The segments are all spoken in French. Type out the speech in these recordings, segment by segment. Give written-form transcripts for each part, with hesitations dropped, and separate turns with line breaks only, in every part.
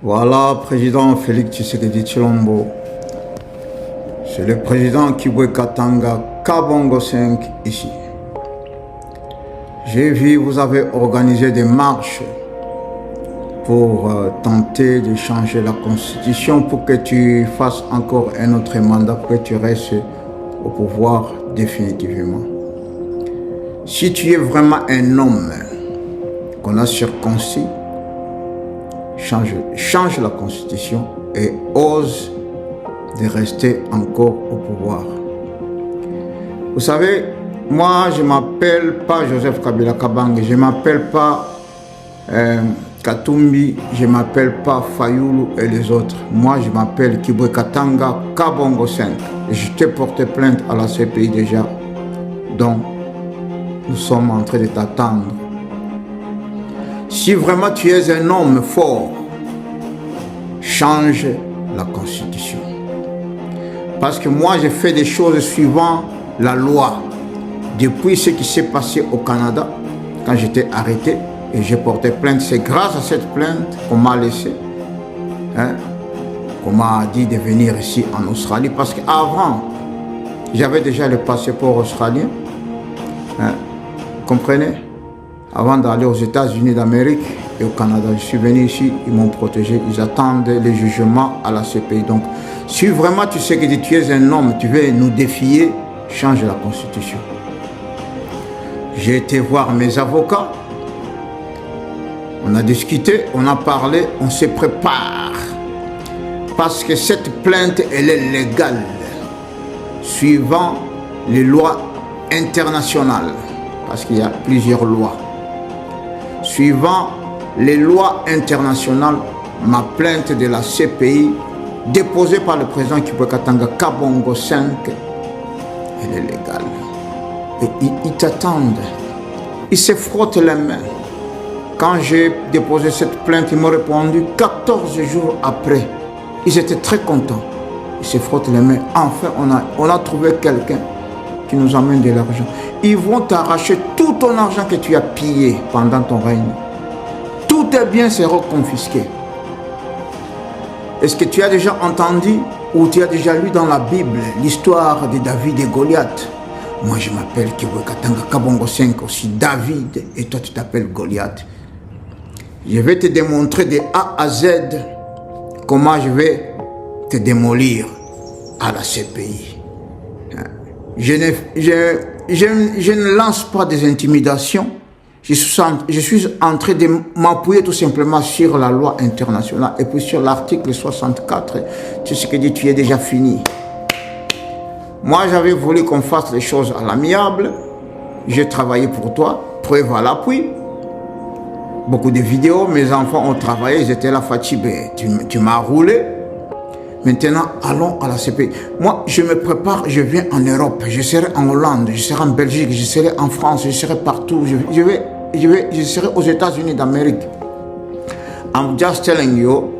Voilà, président Félix Tshisekedi Tshilombo. C'est le président Kibwe Katanga, Kabongo 5 ici. J'ai vu, vous avez organisé des marches pour tenter de changer la constitution pour que tu fasses encore un autre mandat, pour que tu restes au pouvoir définitivement. Si tu es vraiment un homme qu'on a circoncis, change la constitution et ose de rester encore au pouvoir. Vous savez, moi je ne m'appelle pas Joseph Kabila Kabange, je ne m'appelle pas Katumbi, je ne m'appelle pas Fayoulou et les autres. Moi je m'appelle Kibwe Katanga Kabongo 5. Je t'ai porté plainte à la CPI déjà, donc nous sommes en train de t'attendre. Si vraiment tu es un homme fort, change la constitution. Parce que moi, j'ai fait des choses suivant la loi. Depuis ce qui s'est passé au Canada, quand j'étais arrêté et j'ai porté plainte, c'est grâce à cette plainte qu'on m'a laissé, qu'on m'a dit de venir ici en Australie. Parce qu'avant, j'avais déjà le passeport australien. Vous comprenez? Avant d'aller aux États-Unis d'Amérique et au Canada, je suis venu ici, ils m'ont protégé, ils attendent les jugements à la CPI. Donc, si vraiment tu sais que tu es un homme, tu veux nous défier, change la constitution. J'ai été voir mes avocats, on a discuté, on a parlé, on se prépare. Parce que cette plainte, elle est légale, suivant les lois internationales, parce qu'il y a plusieurs lois. Suivant les lois internationales, ma plainte de la CPI, déposée par le président Kibwe Katanga Kabongo 5, elle est légale. Et ils t'attendent. Ils se frottent les mains. Quand j'ai déposé cette plainte, ils m'ont répondu 14 jours après. Ils étaient très contents. Ils se frottent les mains. Enfin, on a trouvé quelqu'un qui nous amène de l'argent. Ils vont t'arracher tout ton argent que tu as pillé pendant ton règne. Tous tes biens seront confisqués. Est-ce que tu as déjà entendu ou tu as déjà lu dans la Bible l'histoire de David et Goliath? Moi je m'appelle Kibwe Katanga Kabongo 5 aussi, David, et toi tu t'appelles Goliath. Je vais te démontrer de A à Z comment je vais te démolir à la CPI. Je ne lance pas des intimidations. Je suis en train de m'appuyer tout simplement sur la loi internationale et puis sur l'article 64. Tu sais que tu es déjà fini. Moi, j'avais voulu qu'on fasse les choses à l'amiable. J'ai travaillé pour toi, preuve à l'appui. Beaucoup de vidéos, mes enfants ont travaillé, ils étaient là fatigués. Tu m'as roulé. Maintenant, allons à la CPI. Moi, je me prépare, je viens en Europe, je serai en Hollande, je serai en Belgique, je serai en France, je serai partout. Je serai aux États-Unis d'Amérique. I'm just telling you,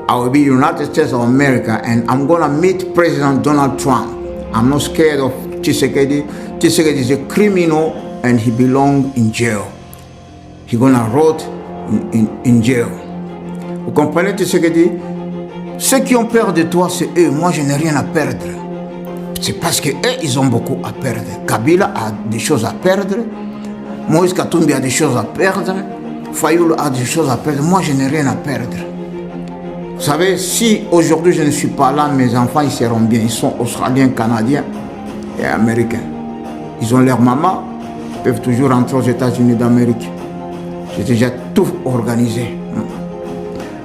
I will be United States of America and I'm going to meet President Donald Trump. I'm not scared of Tshisekedi. Tshisekedi is a criminal and he belongs in jail. He's going to rot in jail. Vous comprenez Tshisekedi? Ceux qui ont peur de toi, c'est eux. Moi, je n'ai rien à perdre. C'est parce que eux, ils ont beaucoup à perdre. Kabila a des choses à perdre. Moïse Katumbi a des choses à perdre. Fayoulou a des choses à perdre. Moi, je n'ai rien à perdre. Vous savez, si aujourd'hui je ne suis pas là, mes enfants, ils seront bien. Ils sont australiens, canadiens et américains. Ils ont leur maman. Ils peuvent toujours rentrer aux États-Unis d'Amérique. J'ai déjà tout organisé.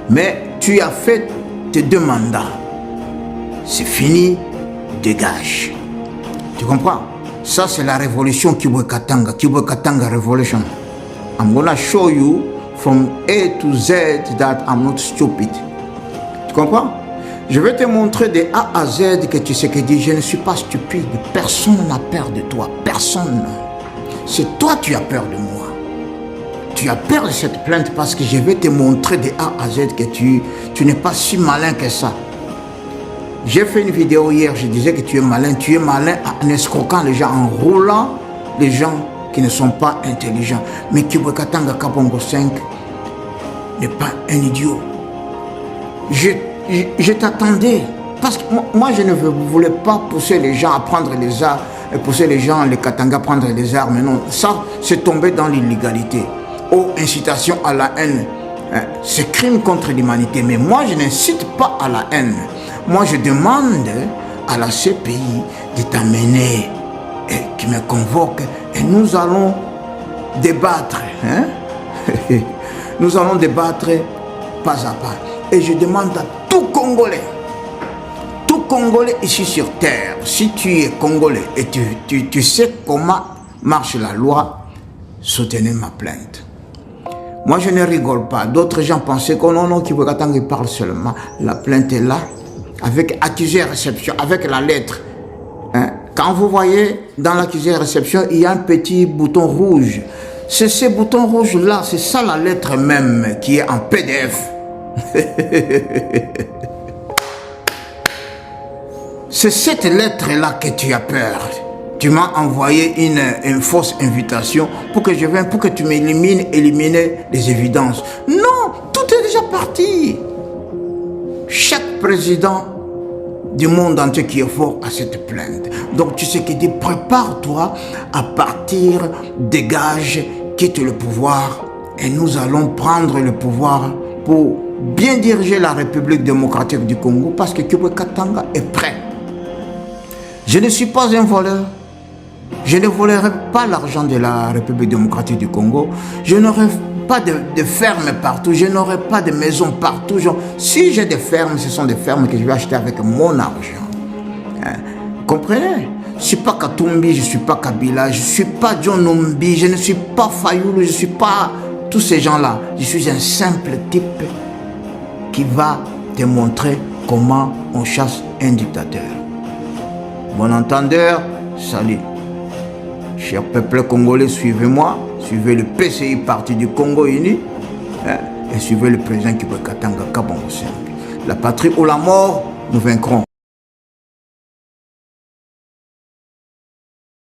Mais tu as fait tes 2 mandats. C'est fini, dégage. Tu comprends? Ça, c'est la révolution Kibwe Katanga Revolution. I'm gonna show you from A to Z that I'm not stupid. Tu comprends? Je vais te montrer de A à Z que tu sais que je ne suis pas stupide. Personne n'a peur de toi. Personne. C'est toi qui as peur de moi. Tu as peur de cette plainte parce que je vais te montrer de A à Z que tu n'es pas si malin que ça. J'ai fait une vidéo hier, je disais que tu es malin en escroquant les gens, en roulant les gens qui ne sont pas intelligents. Mais Kibwe Katanga Kabongo 5 n'est pas un idiot. je t'attendais. Parce que moi, je ne voulais pas pousser les gens à prendre les armes, pousser les gens, les Katanga, à prendre les armes. Non, ça, c'est tomber dans l'illégalité. Ou incitation à la haine. C'est crime contre l'humanité. Mais moi, je n'incite pas à la haine. Moi, je demande à la CPI de t'amener, qui me convoque, et nous allons débattre. Nous allons débattre pas à pas. Et je demande à tout Congolais ici sur terre, si tu es Congolais et tu sais comment marche la loi, soutenez ma plainte. Moi, je ne rigole pas. D'autres gens pensaient que non, Kiboué-Katanga parle seulement. La plainte est là, avec accusé réception, avec la lettre. Quand vous voyez dans l'accusé réception, il y a un petit bouton rouge. C'est ce bouton rouge-là, c'est ça la lettre même qui est en PDF. C'est cette lettre-là que tu as peur. Tu m'as envoyé une fausse invitation pour que je vienne, pour que tu m'élimines, éliminer les évidences. Non, tout est déjà parti. Chaque président du monde entier qui est fort à cette plainte. Donc tu sais qu'il dit, prépare-toi à partir, dégage, quitte le pouvoir et nous allons prendre le pouvoir pour bien diriger la République démocratique du Congo parce que Kiboué-Katanga est prêt. Je ne suis pas un voleur. Je ne volerai pas l'argent de la République démocratique du Congo. Je n'aurai pas de fermes partout. Je n'aurai pas de maisons partout. Si j'ai des fermes, ce sont des fermes que je vais acheter avec mon argent. Comprenez? Je ne suis pas Katumbi, je ne suis pas Kabila, je ne suis pas John Numbi, je ne suis pas Fayoulou, je ne suis pas tous ces gens-là. Je suis un simple type qui va te montrer comment on chasse un dictateur. Bon entendeur, salut. Cher peuple congolais, suivez-moi, suivez le PCI Parti du Congo Uni et suivez le président Kiboué-Katanga Kabongo Sembe. La patrie ou la mort, nous vaincrons.